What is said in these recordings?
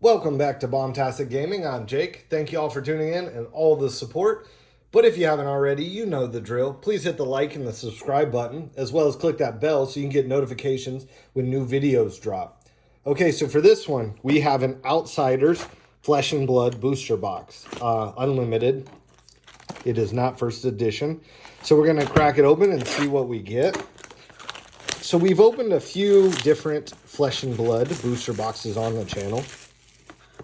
Welcome back to Bombtastic Gaming. I'm Jake. Thank you all for tuning in and all the support. But if you haven't already, you know the drill. Please hit the like and the subscribe button, as well as click that bell so you can get notifications when new videos drop. Okay, so for this one, we have an Outsiders Flesh and Blood booster box. Unlimited. It is not first edition. So we're going to crack it open and see what we get. So we've opened a few different Flesh and Blood booster boxes on the channel.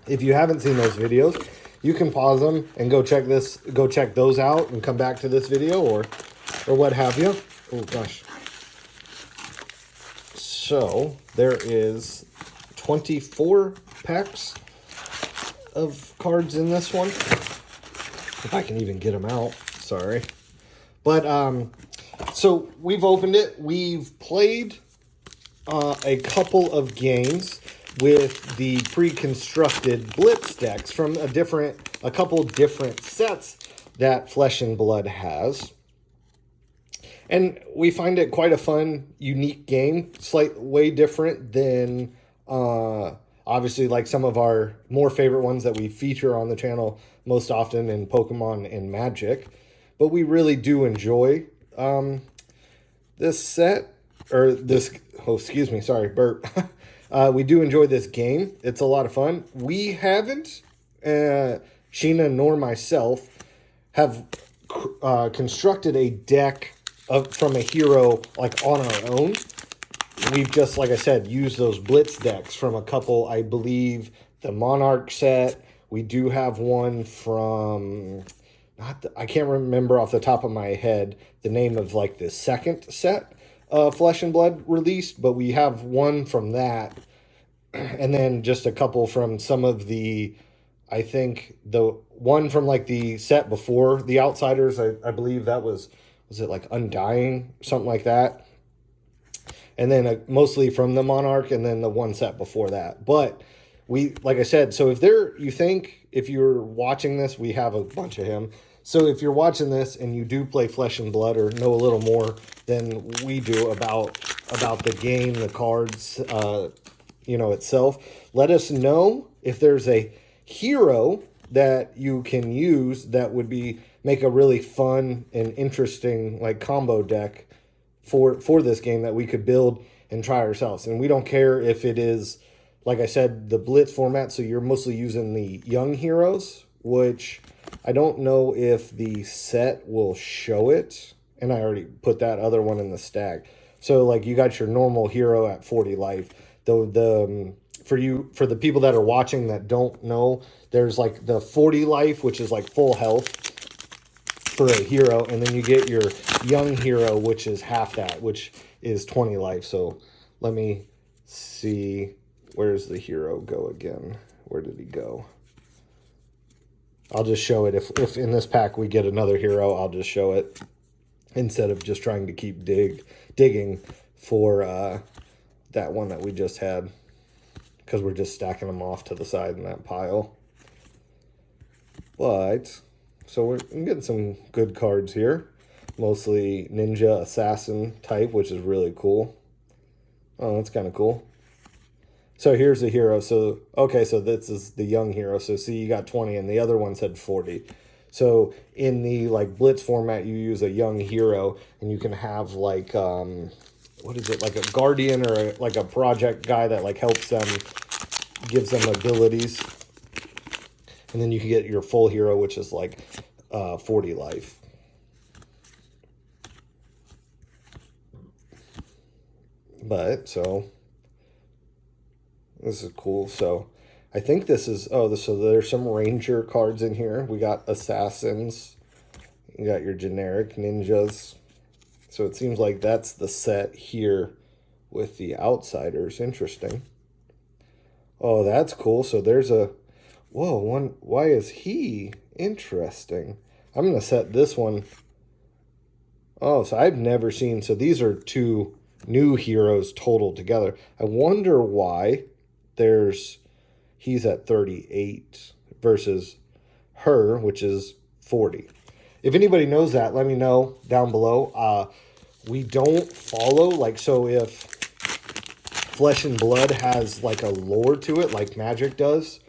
If you haven't seen those videos, you can pause them and go check those out and come back to this video or what have you. Oh gosh. So there is 24 packs of cards in this one. If I can even get them out, sorry. But so we've opened it. We've played a couple of games with the pre-constructed blitz decks from a couple different sets that Flesh and Blood has. And we find it quite a fun, unique game, way different than obviously like some of our more favorite ones that we feature on the channel most often in Pokemon and Magic. But we really do enjoy this set, or this, oh, excuse me, sorry, burp. We do enjoy this game. It's a lot of fun. We haven't, Sheena nor myself, have constructed a deck from a hero like on our own. We've just, like I said, used those blitz decks from a couple, I believe, the Monarch set. We do have one from, I can't remember off the top of my head the name of like the second set. Flesh and Blood released, but we have one from that, and then just a couple from some of the, I think the one from like the set before the Outsiders, I believe that was it like Undying, something like that, and then mostly from the Monarch, and then the one set before that. But we, like I said, so if you're watching this, we have a bunch of him. So if you're watching this and you do play Flesh and Blood or know a little more than we do about the game, the cards, itself, let us know if there's a hero that you can use that would make a really fun and interesting like combo deck for this game that we could build and try ourselves. And we don't care if it is, like I said, the Blitz format, so you're mostly using the young heroes, which I don't know if the set will show it, and I already put that other one in the stack. So like you got your normal hero at 40 life. For the people that are watching that don't know, there's like the 40 life, which is like full health for a hero, and then you get your young hero, which is half that, which is 20 life. So let me see, where's the hero go again? Where did he go? I'll just show it. If in this pack we get another hero, I'll just show it instead of just trying to keep digging for that one that we just had, because we're just stacking them off to the side in that pile. But, so we're getting some good cards here. Mostly ninja assassin type, which is really cool. Oh, that's kind of cool. So here's the hero. So, okay, so this is the young hero. So see, you got 20 and the other one said 40. So in the like Blitz format, you use a young hero and you can have like, what is it? Like a guardian or like a project guy that like helps them, gives them abilities. And then you can get your full hero, which is like 40 life. But, so this is cool. So I think this is, so there's some ranger cards in here. We got assassins. You got your generic ninjas. So it seems like that's the set here with the Outsiders. Interesting. Oh, that's cool. So there's why is he interesting? I'm going to set this one. Oh, so I've never seen, so these are two new heroes total together. I wonder why he's at 38 versus her, which is 40. If anybody knows that, let me know down below. We don't follow, like, so if Flesh and Blood has like a lore to it, like Magic does,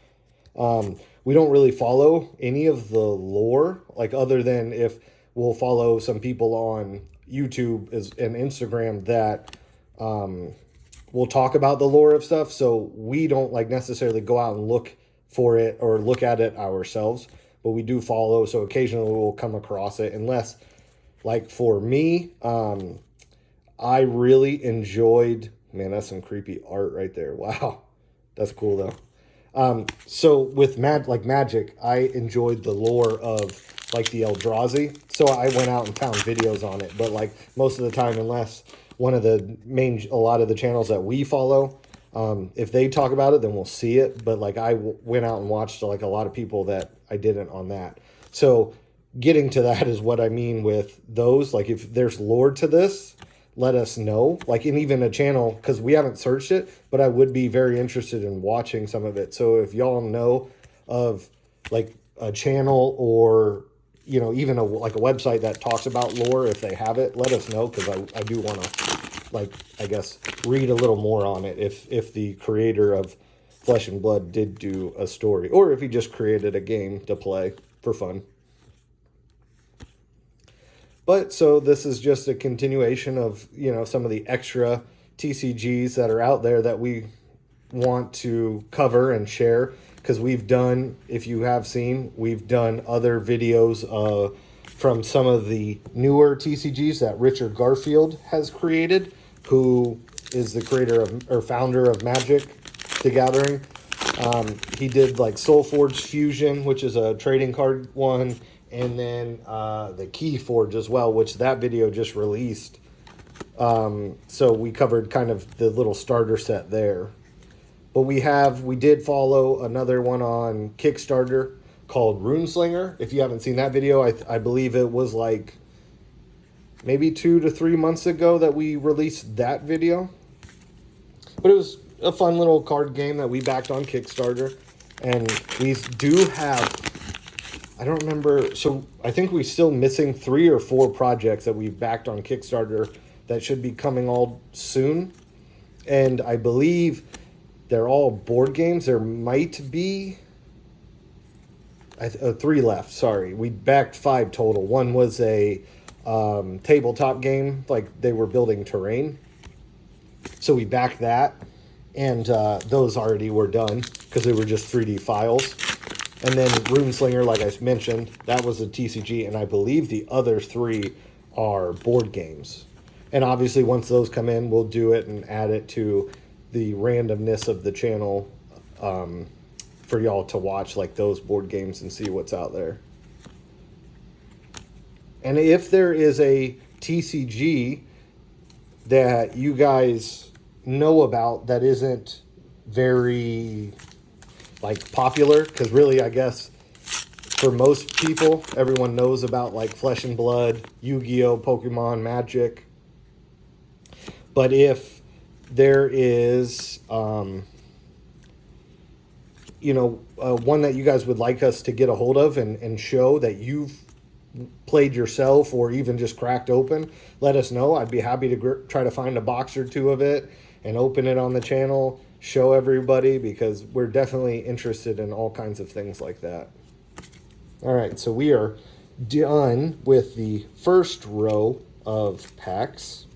We don't really follow any of the lore, like other than if we'll follow some people on YouTube and Instagram that will talk about the lore of stuff. So we don't like necessarily go out and look for it or look at it ourselves, but we do follow. So occasionally we'll come across it, unless like for me, I really enjoyed, man, that's some creepy art right there. Wow. That's cool though. So with Magic, I enjoyed the lore of like the Eldrazi. So I went out and found videos on it, but like most of the time, unless one of the a lot of the channels that we follow, if they talk about it, then we'll see it. But like I went out and watched like a lot of people that I didn't on that. So getting to that is what I mean with those. Like if there's lore to this, let us know. Like in even a channel, because we haven't searched it, but I would be very interested in watching some of it. So if y'all know of like a channel or even like a website that talks about lore, if they have it, let us know, because I do want to, like, I guess, read a little more on it if the creator of Flesh and Blood did do a story, or if he just created a game to play for fun. But so this is just a continuation of, some of the extra TCGs that are out there that we want to cover and share, because we've done, if you have seen, we've done other videos from some of the newer TCGs that Richard Garfield has created, who is the creator of or founder of Magic the Gathering. He did like Soulforge Fusion, which is a trading card one, and then the Key Forge as well, which that video just released. So we covered kind of the little starter set there. But we did follow another one on Kickstarter called Runeslinger. If you haven't seen that video, I believe it was like maybe 2 to 3 months ago that we released that video. But it was a fun little card game that we backed on Kickstarter. And we do have, I don't remember, so I think we're still missing 3 or 4 projects that we've backed on Kickstarter that should be coming all soon. And I believe they're all board games. There might be 3 left. Sorry, we backed 5 total. One was a tabletop game, like they were building terrain. So we backed that, and those already were done because they were just 3D files. And then Runeslinger, like I mentioned, that was a TCG, and I believe the other 3 are board games. And obviously, once those come in, we'll do it and add it to the randomness of the channel for y'all to watch like those board games and see what's out there. And if there is a TCG that you guys know about that isn't very like popular, because really I guess for most people everyone knows about like Flesh and Blood, Yu-Gi-Oh, Pokemon, Magic, but if there is one that you guys would like us to get a hold of and show that you've played yourself or even just cracked open, let us know. I'd be happy to try to find a box or 2 of it and open it on the channel, show everybody, because we're definitely interested in all kinds of things like that. All right, so we are done with the first row of packs.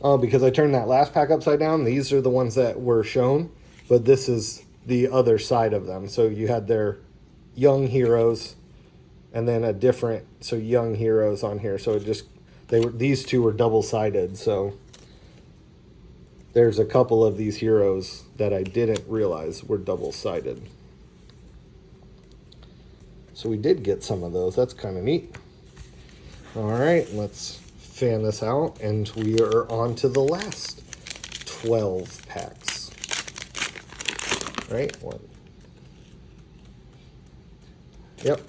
Oh, because I turned that last pack upside down, these are the ones that were shown, but this is the other side of them. So you had their young heroes, and then a different, so young heroes on here. So these 2 were double-sided. So there's a couple of these heroes that I didn't realize were double-sided. So we did get some of those. That's kind of neat. All right, let's fan this out, and we are on to the last 12 packs. Right? One. Yep.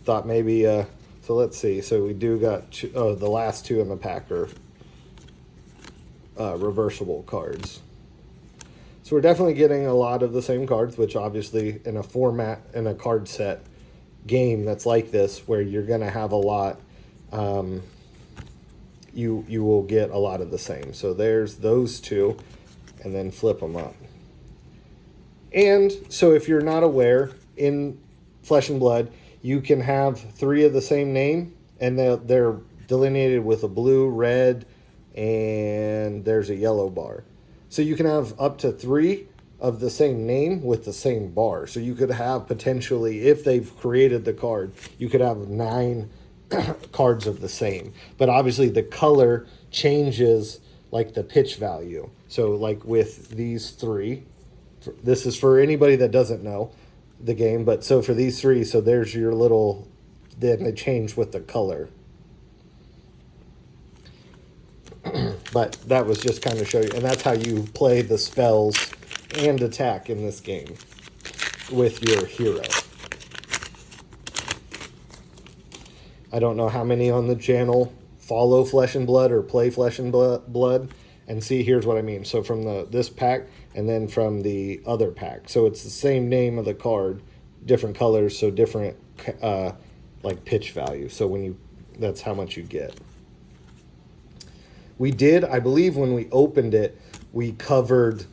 Thought maybe, so let's see. So we do got the last 2 in the pack are reversible cards. So we're definitely getting a lot of the same cards, which obviously in a format, in a card set game that's like this, where you're going to have a lot, you will get a lot of the same. So there's those 2, and then flip them up. And so if you're not aware, in Flesh and Blood, you can have 3 of the same name, and they're delineated with a blue, red, and there's a yellow bar. So you can have up to 3 of the same name with the same bar. So you could have potentially, if they've created the card, you could have 9 cards of the same. But obviously the color changes like the pitch value. So like with these 3, this is for anybody that doesn't know the game, but so for these 3, so there's your little, then they change with the color. But that was just kind of show you, and that's how you play the spells and attack in this game with your hero. I don't know how many on the channel follow Flesh and Blood or play Flesh and Blood. And see, here's what I mean. So from this pack and then from the other pack. So it's the same name of the card, different colors, so different like pitch value. So that's how much you get. We did, I believe when we opened it, we covered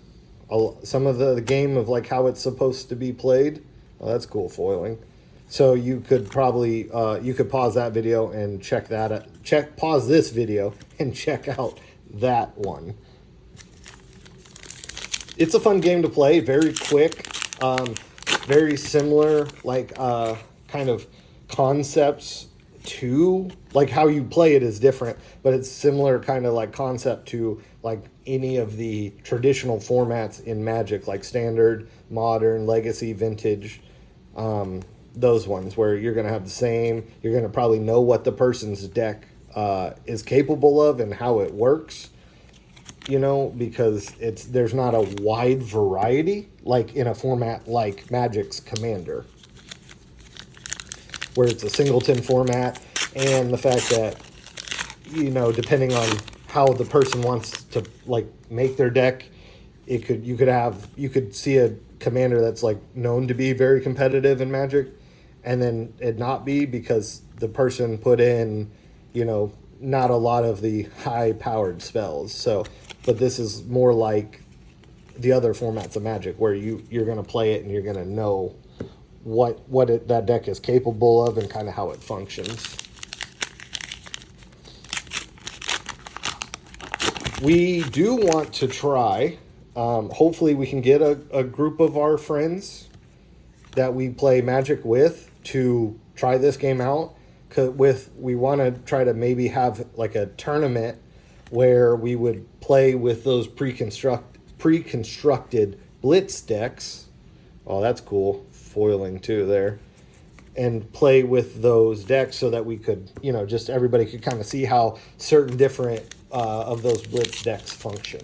some of the game of like how it's supposed to be played. Oh, that's cool foiling. So you could probably, you could pause that video and check that, pause this video and check out that one. It's a fun game to play, very quick, very similar, like kind of concepts to, like how you play it is different, but it's similar kind of like concept to like any of the traditional formats in Magic, like standard, modern, legacy, vintage, those ones where you're going to have the same, you're going to probably know what the person's deck is capable of and how it works, you know, because there's not a wide variety like in a format like Magic's Commander, where it's a singleton format, and the fact that, you know, depending on how the person wants to like make their deck, you could see a commander that's like known to be very competitive in Magic, and then it not be because the person put in, you know, not a lot of the high powered spells. So, but this is more like the other formats of Magic where you're going to play it and you're going to know that deck is capable of and kind of how it functions. We do want to try, hopefully we can get a group of our friends that we play Magic with to try this game out. We want to try to maybe have like a tournament where we would play with those pre-constructed Blitz decks. Oh, that's cool. Foiling too there. And play with those decks so that we could, you know, just everybody could kind of see how certain different of those Blitz decks function.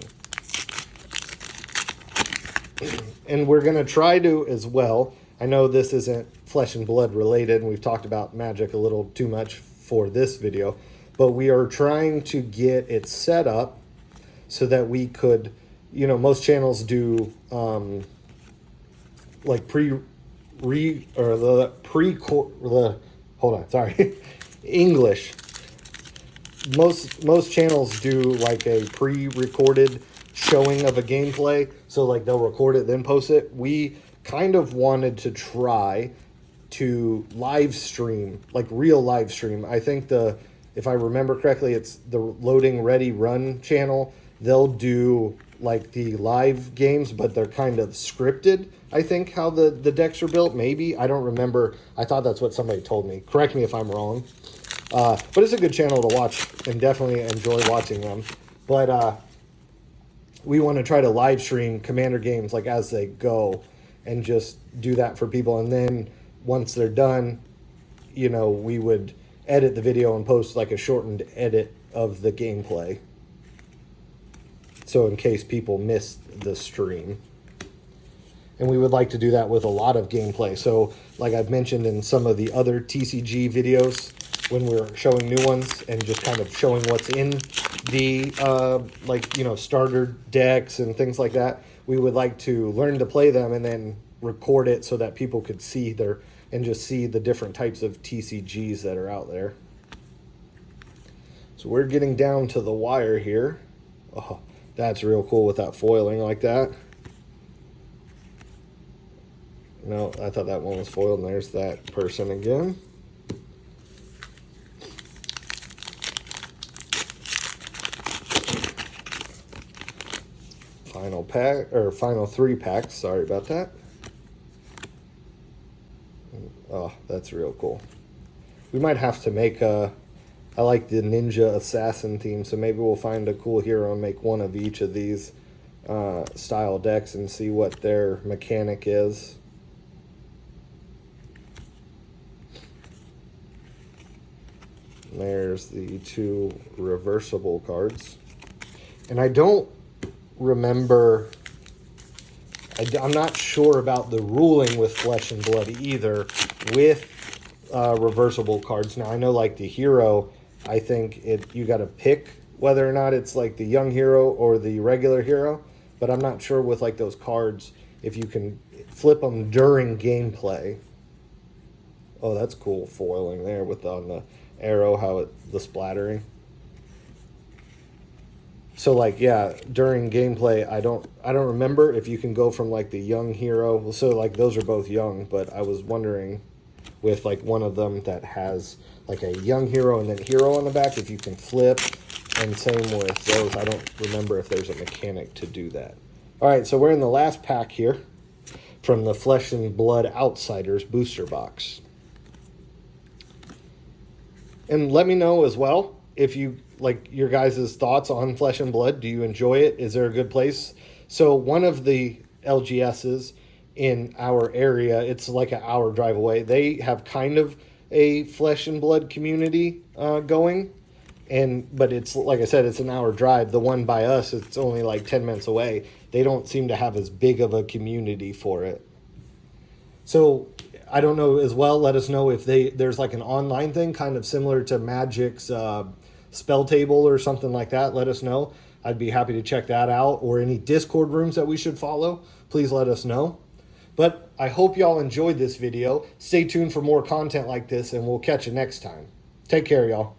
And we're going to try to as well. I know this isn't Flesh and Blood related, and we've talked about Magic a little too much for this video, but we are trying to get it set up so that we could, you know, most channels do like English. Most channels do like a pre-recorded showing of a gameplay, so like they'll record it then post it. We kind of wanted to try to live stream, like real live stream. I think if I remember correctly, it's the Loading Ready Run channel. They'll do like the live games, but they're kind of scripted. I think how the decks are built, maybe. I don't remember. I thought that's what somebody told me. Correct me if I'm wrong. But it's a good channel to watch and definitely enjoy watching them. But we want to try to live stream Commander games like as they go and just do that for people. And then once they're done, you know, we would edit the video and post like a shortened edit of the gameplay. So in case people missed the stream. And we would like to do that with a lot of gameplay. So like I've mentioned in some of the other TCG videos, when we're showing new ones and just kind of showing what's in the like, you know, starter decks and things like that, we would like to learn to play them and then record it so that people could see and just see the different types of TCGs that are out there. So we're getting down to the wire here. Oh, that's real cool with that foiling like that. No, I thought that one was foiled, and there's that person again. Final pack, or final 3 packs. Sorry about that. Oh, that's real cool. We might have to make a... I like the ninja assassin theme, so maybe we'll find a cool hero and make one of each of these style decks and see what their mechanic is. There's the 2 reversible cards. And I don't remember... I'm not sure about the ruling with Flesh and Blood either with reversible cards. Now, I know like the hero, I think you got to pick whether or not it's like the young hero or the regular hero. But I'm not sure with like those cards if you can flip them during gameplay. Oh, that's cool foiling there with on the arrow, how the splattering. So like, yeah, during gameplay, I don't remember if you can go from like the young hero. So like those are both young, but I was wondering with like one of them that has like a young hero and then hero on the back, if you can flip. And same with those. I don't remember if there's a mechanic to do that. All right, so we're in the last pack here from the Flesh and Blood Outsiders booster box. And let me know as well if you like your guys' thoughts on Flesh and Blood. Do you enjoy it? Is there a good place? So one of the LGSs in our area, it's like an hour drive away. They have kind of a Flesh and Blood community going. But it's, like I said, it's an hour drive. The one by us, it's only like 10 minutes away. They don't seem to have as big of a community for it. So I don't know as well. Let us know if there's like an online thing kind of similar to Magic's spell table or something like that. Let us know. I'd be happy to check that out, or any Discord rooms that we should follow. Please let us know. But I hope y'all enjoyed this video. Stay tuned for more content like this, and we'll catch you next time. Take care, y'all.